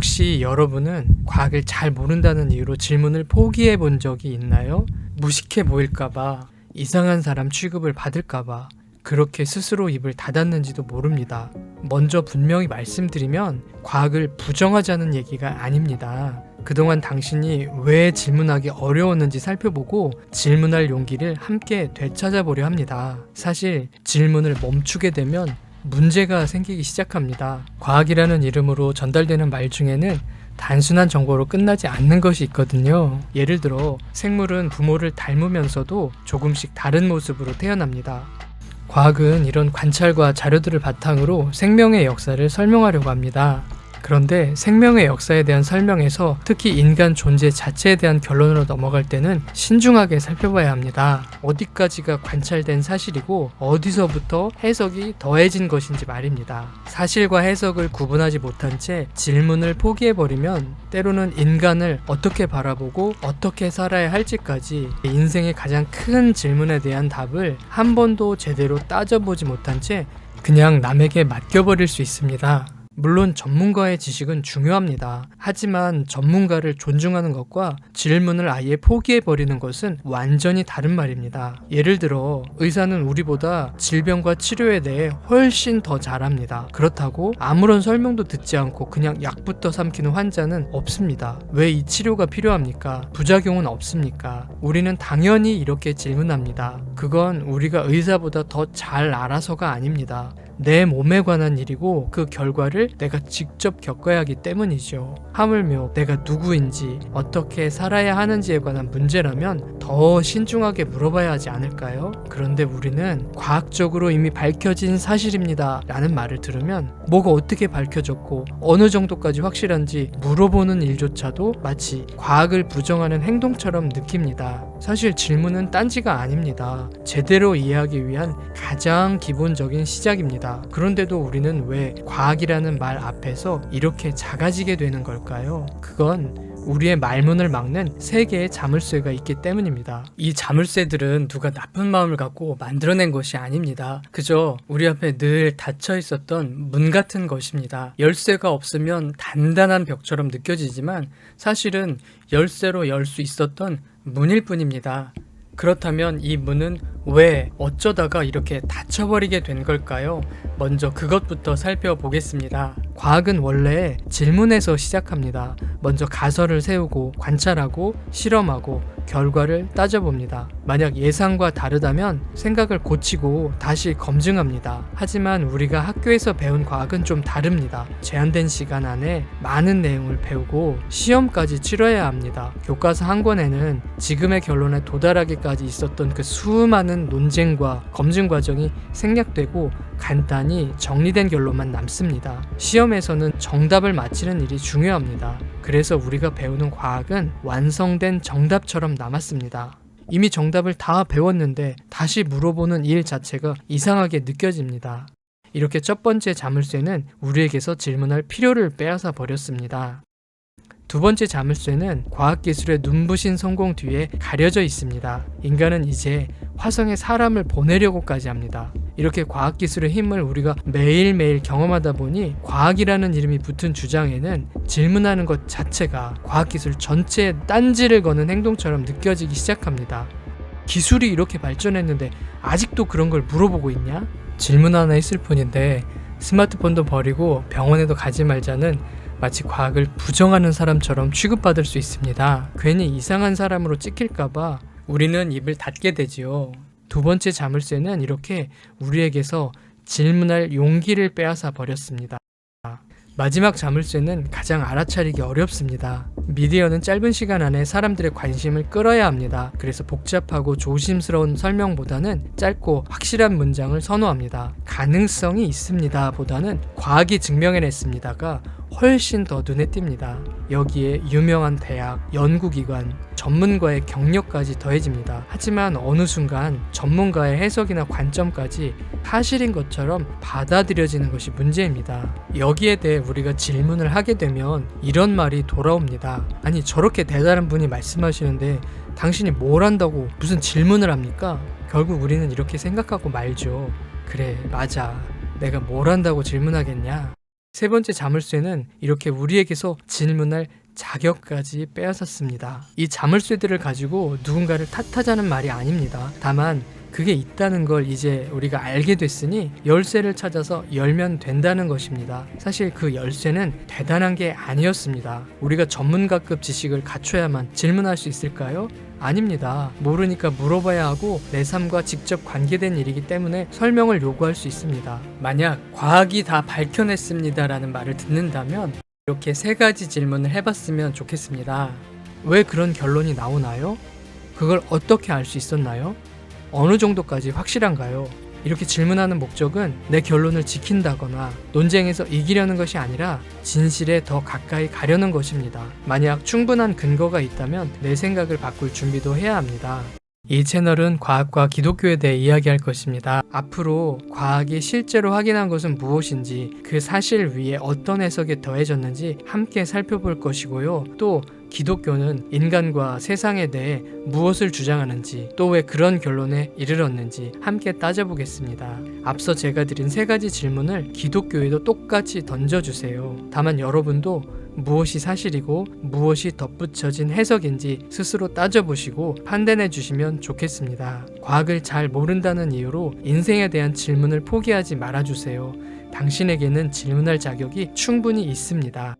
혹시 여러분은 과학을 잘 모른다는 이유로 질문을 포기해 본 적이 있나요? 무식해 보일까봐, 이상한 사람 취급을 받을까봐 그렇게 스스로 입을 닫았는지도 모릅니다. 먼저 분명히 말씀드리면 과학을 부정하자는 얘기가 아닙니다. 그동안 당신이 왜 질문하기 어려웠는지 살펴보고 질문할 용기를 함께 되찾아보려 합니다. 사실 질문을 멈추게 되면 문제가 생기기 시작합니다. 과학이라는 이름으로 전달되는 말 중에는 단순한 정보로 끝나지 않는 것이 있거든요. 예를 들어 생물은 부모를 닮으면서도 조금씩 다른 모습으로 태어납니다. 과학은 이런 관찰과 자료들을 바탕으로 생명의 역사를 설명하려고 합니다. 그런데 생명의 역사에 대한 설명에서 특히 인간 존재 자체에 대한 결론으로 넘어갈 때는 신중하게 살펴봐야 합니다. 어디까지가 관찰된 사실이고 어디서부터 해석이 더해진 것인지 말입니다. 사실과 해석을 구분하지 못한 채 질문을 포기해버리면 때로는 인간을 어떻게 바라보고 어떻게 살아야 할지까지 인생의 가장 큰 질문에 대한 답을 한 번도 제대로 따져보지 못한 채 그냥 남에게 맡겨버릴 수 있습니다. 물론 전문가의 지식은 중요합니다. 하지만 전문가를 존중하는 것과 질문을 아예 포기해버리는 것은 완전히 다른 말입니다. 예를 들어 의사는 우리보다 질병과 치료에 대해 훨씬 더 잘합니다. 그렇다고 아무런 설명도 듣지 않고 그냥 약부터 삼키는 환자는 없습니다. 왜 이 치료가 필요합니까? 부작용은 없습니까? 우리는 당연히 이렇게 질문합니다. 그건 우리가 의사보다 더 잘 알아서가 아닙니다. 내 몸에 관한 일이고 그 결과를 내가 직접 겪어야 하기 때문이죠. 하물며 내가 누구인지 어떻게 살아야 하는지에 관한 문제라면 더 신중하게 물어봐야 하지 않을까요? 그런데 우리는 과학적으로 이미 밝혀진 사실입니다 라는 말을 들으면 뭐가 어떻게 밝혀졌고 어느 정도까지 확실한지 물어보는 일조차도 마치 과학을 부정하는 행동처럼 느낍니다. 사실 질문은 딴지가 아닙니다. 제대로 이해하기 위한 가장 기본적인 시작입니다. 그런데도 우리는 왜 과학이라는 말 앞에서 이렇게 작아지게 되는 걸까요? 그건 우리의 말문을 막는 세 개의 자물쇠가 있기 때문입니다. 이 자물쇠들은 누가 나쁜 마음을 갖고 만들어낸 것이 아닙니다. 그저 우리 앞에 늘 닫혀 있었던 문 같은 것입니다. 열쇠가 없으면 단단한 벽처럼 느껴지지만 사실은 열쇠로 열 수 있었던 문일 뿐입니다. 그렇다면 이 문은 왜 어쩌다가 이렇게 닫혀버리게 된 걸까요? 먼저 그것부터 살펴보겠습니다. 과학은 원래 질문에서 시작합니다. 먼저 가설을 세우고 관찰하고 실험하고 결과를 따져봅니다. 만약 예상과 다르다면 생각을 고치고 다시 검증합니다. 하지만 우리가 학교에서 배운 과학은 좀 다릅니다. 제한된 시간 안에 많은 내용을 배우고 시험까지 치러야 합니다. 교과서 한 권에는 지금의 결론에 도달하기까지 있었던 그 수많은 논쟁과 검증 과정이 생략되고 간단히 정리된 결론만 남습니다. 시험에서는 정답을 맞히는 일이 중요합니다. 그래서 우리가 배우는 과학은 완성된 정답처럼 남았습니다. 이미 정답을 다 배웠는데 다시 물어보는 일 자체가 이상하게 느껴집니다. 이렇게 첫 번째 자물쇠는 우리에게서 질문할 필요를 빼앗아 버렸습니다. 두 번째 자물쇠는 과학기술의 눈부신 성공 뒤에 가려져 있습니다. 인간은 이제 화성에 사람을 보내려고까지 합니다. 이렇게 과학기술의 힘을 우리가 매일매일 경험하다 보니 과학이라는 이름이 붙은 주장에는 질문하는 것 자체가 과학기술 전체에 딴지를 거는 행동처럼 느껴지기 시작합니다. 기술이 이렇게 발전했는데 아직도 그런 걸 물어보고 있냐? 질문 하나 있을 뿐인데 스마트폰도 버리고 병원에도 가지 말자는 마치 과학을 부정하는 사람처럼 취급받을 수 있습니다. 괜히 이상한 사람으로 찍힐까봐 우리는 입을 닫게 되지요. 두 번째 자물쇠는 이렇게 우리에게서 질문할 용기를 빼앗아 버렸습니다. 마지막 자물쇠는 가장 알아차리기 어렵습니다. 미디어는 짧은 시간 안에 사람들의 관심을 끌어야 합니다. 그래서 복잡하고 조심스러운 설명보다는 짧고 확실한 문장을 선호합니다. 가능성이 있습니다 보다는 과학이 증명해냈습니다가 훨씬 더 눈에 띕니다. 여기에 유명한 대학, 연구기관, 전문가의 경력까지 더해집니다. 하지만 어느 순간 전문가의 해석이나 관점까지 사실인 것처럼 받아들여지는 것이 문제입니다. 여기에 대해 우리가 질문을 하게 되면 이런 말이 돌아옵니다. 아니 저렇게 대단한 분이 말씀하시는데 당신이 뭘 안다고 무슨 질문을 합니까? 결국 우리는 이렇게 생각하고 말죠. 그래 맞아. 내가 뭘 안다고 질문하겠냐? 세 번째 자물쇠는 이렇게 우리에게서 질문할 자격까지 빼앗았습니다. 이 자물쇠들을 가지고 누군가를 탓하자는 말이 아닙니다. 다만 그게 있다는 걸 이제 우리가 알게 됐으니 열쇠를 찾아서 열면 된다는 것입니다. 사실 그 열쇠는 대단한 게 아니었습니다. 우리가 전문가급 지식을 갖춰야만 질문할 수 있을까요? 아닙니다. 모르니까 물어봐야 하고 내 삶과 직접 관계된 일이기 때문에 설명을 요구할 수 있습니다. 만약 과학이 다 밝혀냈습니다라는 말을 듣는다면 이렇게 세 가지 질문을 해봤으면 좋겠습니다. 왜 그런 결론이 나오나요? 그걸 어떻게 알 수 있었나요? 어느 정도까지 확실한가요? 이렇게 질문하는 목적은 내 결론을 지킨다거나 논쟁에서 이기려는 것이 아니라 진실에 더 가까이 가려는 것입니다. 만약 충분한 근거가 있다면 내 생각을 바꿀 준비도 해야 합니다. 이 채널은 과학과 기독교에 대해 이야기할 것입니다. 앞으로 과학이 실제로 확인한 것은 무엇인지, 그 사실 위에 어떤 해석이 더해졌는지 함께 살펴볼 것이고요. 또 기독교는 인간과 세상에 대해 무엇을 주장하는지, 또 왜 그런 결론에 이르렀는지 함께 따져보겠습니다. 앞서 제가 드린 세 가지 질문을 기독교에도 똑같이 던져주세요. 다만 여러분도 무엇이 사실이고 무엇이 덧붙여진 해석인지 스스로 따져보시고 판단해 주시면 좋겠습니다. 과학을 잘 모른다는 이유로 인생에 대한 질문을 포기하지 말아주세요. 당신에게는 질문할 자격이 충분히 있습니다.